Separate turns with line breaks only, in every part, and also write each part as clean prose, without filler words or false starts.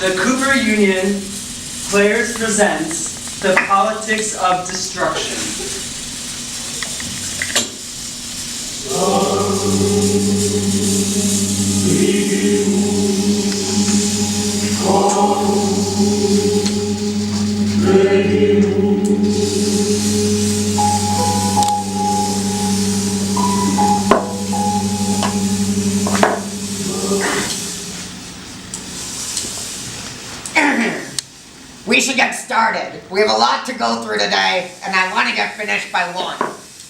The Cooper Union Players presents The Politics of Destruction.
We should get started. We have a lot to go through today, and I want to get finished by 1.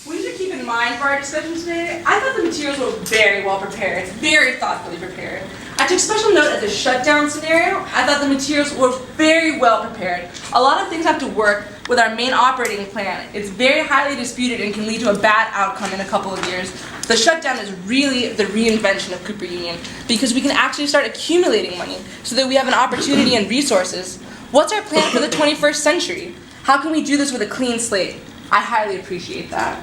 We should keep in mind for our discussion today, I thought the materials were very well prepared, very thoughtfully prepared. I took special note of the shutdown scenario. I thought the materials were very well prepared. A lot of things have to work with our main operating plan. It's very highly disputed and can lead to a bad outcome in a couple of years. The shutdown is really the reinvention of Cooper Union because we can actually start accumulating money so that we have an opportunity and resources. What's our plan for the 21st century? How can we do this with a clean slate? I highly appreciate that.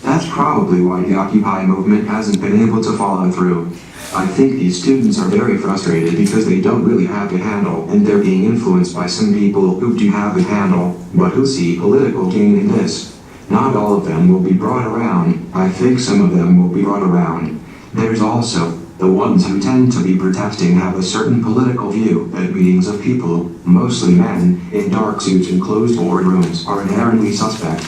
That's probably why the Occupy movement hasn't been able to follow through. I think these students are very frustrated because they don't really have a handle, and they're being influenced by some people who do have a handle, but who see political gain in this. Not all of them will be brought around. I think some of them will be brought around. There's also the ones who tend to be protesting have a certain political view that meetings of people, mostly men, in dark suits and closed boardrooms are inherently suspect.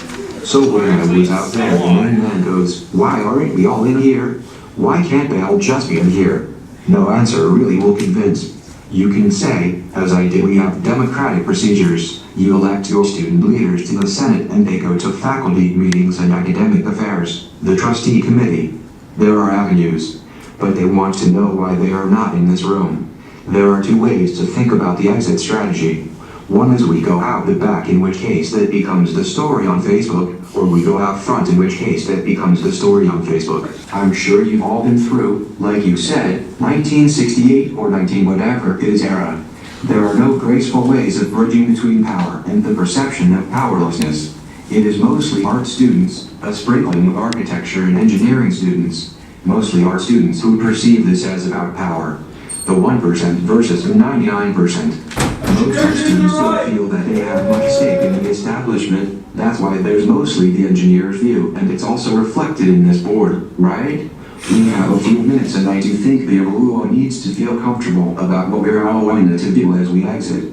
So when I was out there, the main man goes, "Why aren't we all in here? Why can't they all just be in here?" No answer really will convince. You can say, as I did, we have democratic procedures. You elect your student leaders to the Senate and they go to faculty meetings and academic affairs, the trustee committee. There are avenues, but they want to know why they are not in this room. There are 2 ways to think about the exit strategy. One is we go out the back, in which case that becomes the story on Facebook, or we go out front, in which case that becomes the story on Facebook. I'm sure you've all been through, like you said, 1968 or 19 whatever it is era. There are no graceful ways of bridging between power and the perception of powerlessness. It is mostly art students, a sprinkling of architecture and engineering students, mostly art students who perceive this as about power. The 1% versus the 99%. Most art students don't feel that they have much stake in the establishment. That's why there's mostly the engineer's view, and it's also reflected in this board, right? We have a few minutes, and I do think the Aruo needs to feel comfortable about what we're all going to do as we exit.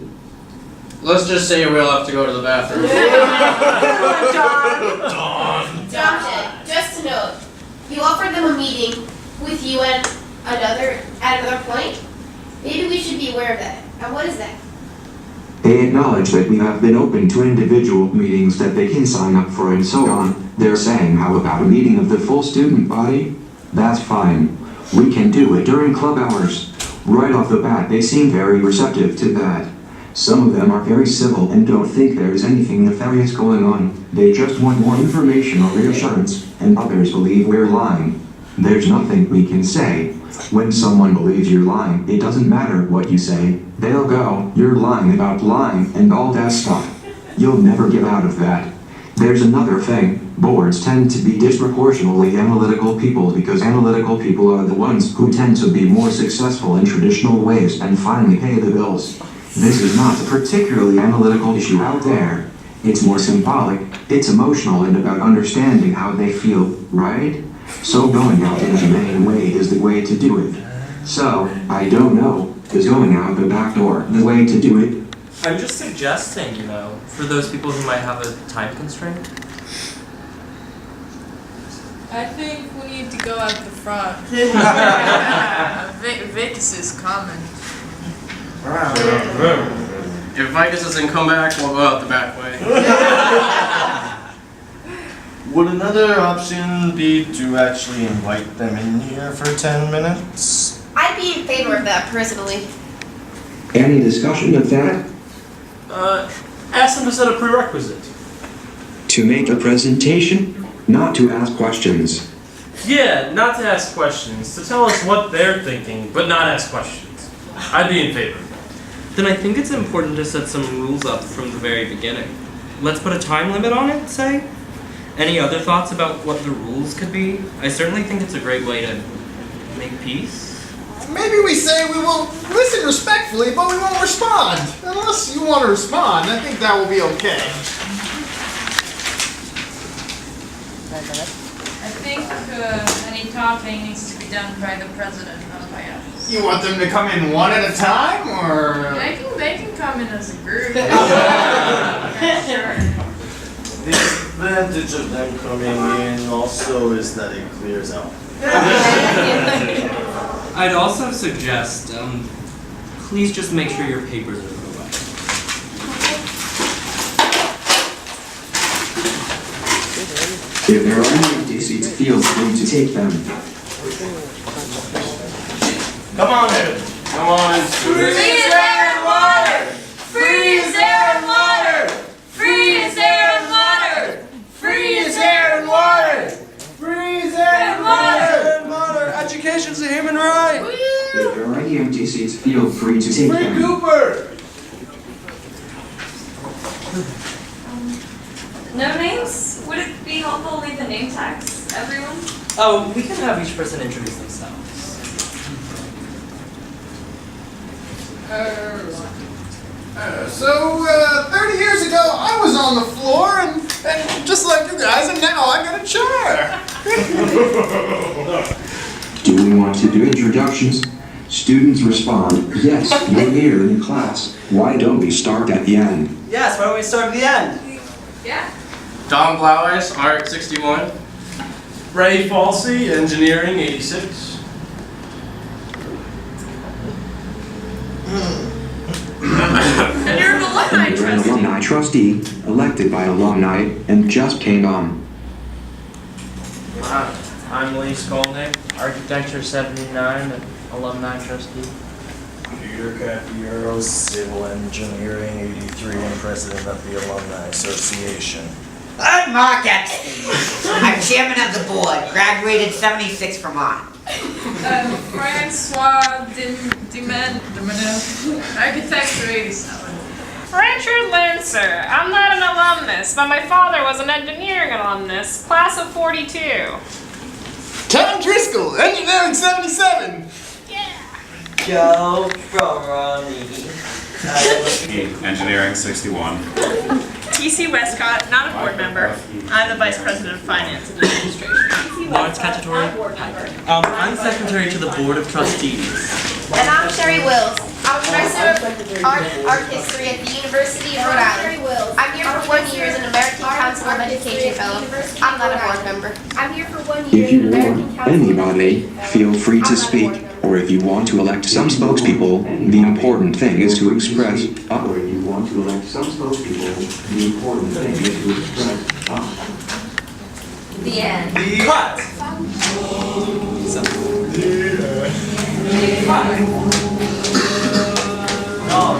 Let's just say we'll have to go to the bathroom.
John, just to note, you offered them a meeting with you at another point. Maybe we should be aware of that. And what is that?
They acknowledge that we have been open to individual meetings that they can sign up for and so on. They're saying, how about a meeting of the full student body? That's fine. We can do it during club hours. Right off the bat, they seem very receptive to that. Some of them are very civil and don't think there's anything nefarious going on. They just want more information or reassurance, and others believe we're lying. There's nothing we can say. When someone believes you're lying, it doesn't matter what you say. They'll go, "You're lying about lying," and all that stuff. You'll never get out of that. There's another thing. Boards tend to be disproportionately analytical people because analytical people are the ones who tend to be more successful in traditional ways and finally pay the bills. This is not a particularly analytical issue out there. It's more symbolic, it's emotional, and about understanding how they feel, right? So going out in a humane way is the way to do it. So, I don't know, is going out the back door the way to do it?
I'm just suggesting, for those people who might have a time constraint.
I think we need to go out the front. Vicus is coming.
If Vicus doesn't come back, we'll go out the back way.
Would another option be to actually invite them in here for 10 minutes?
I'd be in favor of that, personally.
Any discussion of that?
Ask them to set a prerequisite.
To make a presentation? Not to ask questions.
Yeah, not to ask questions, to tell us what they're thinking, but not ask questions. I'd be in favor.
Then I think it's important to set some rules up from the very beginning. Let's put a time limit on it, say? Any other thoughts about what the rules could be? I certainly think it's a great way to make peace.
Maybe we say we will listen respectfully, but we won't respond. Unless you want to respond, I think that will be okay.
I think any talking needs to be done by the president, not by us.
You want them to come in one at a time, or?
They can come in as a group. Sure.
The advantage of them coming in also is that it clears out.
I'd also suggest, please just make sure your papers are put away.
If there are any empty seats, feel free to take them.
Come on, Evan. Come on.
Freeze, air, and water! Freeze, air, and water! Freeze, air, and water! Freeze, air, and water!
Freeze and water!
Education's a human right.
If there are any empty seats, feel free to take them.
Cooper!
No names? Would it be helpful to leave the name tags, everyone?
Oh, we can have each person introduce themselves.
30 years ago, I was on the floor, and just like you guys, and now I got a chair.
Do we want to do introductions? Students respond, yes, you're here in class. Why don't we start at the end?
Yes, why don't we start at the end?
Yeah.
Tom Blaueis, Art 61. Ray Falsey, Engineering 86.
And you're an alumni
And you're an
trustee.
alumni trustee, elected by alumni, and just came on.
I'm Lee Skolnick, Architecture 79, and alumni trustee.
Peter Capiero, Civil Engineering 83, and President of the Alumni Association.
I'm Mark Epstein. I'm chairman of the board, graduated 76 from Vermont.
Francois Dimenov, Architecture 87.
Richard Linser. I'm not an alumnus, but my father was an engineering alumnus, class of 42.
Tom Driscoll, Engineering 77.
Go from Ronnie.
Engineering 61.
TC Westcott, not a board member. I'm the Vice President of Finance and Administration.
Lawrence Cacciatore. I'm secretary to the Board of Trustees.
And I'm Sherry Wills. I'm Professor of Art History at the University of Rhode Island. I'm here for 1 year as an American Council of Education Fellow. I'm not a board member. I'm here for 1 year
If you
as an American
or
Council of
anybody, feel free to speak, or if you want to elect some spokespeople, the important thing is to express up. Or if you want to elect some spokespeople, the important thing is to express up.
The end.
Cut! No.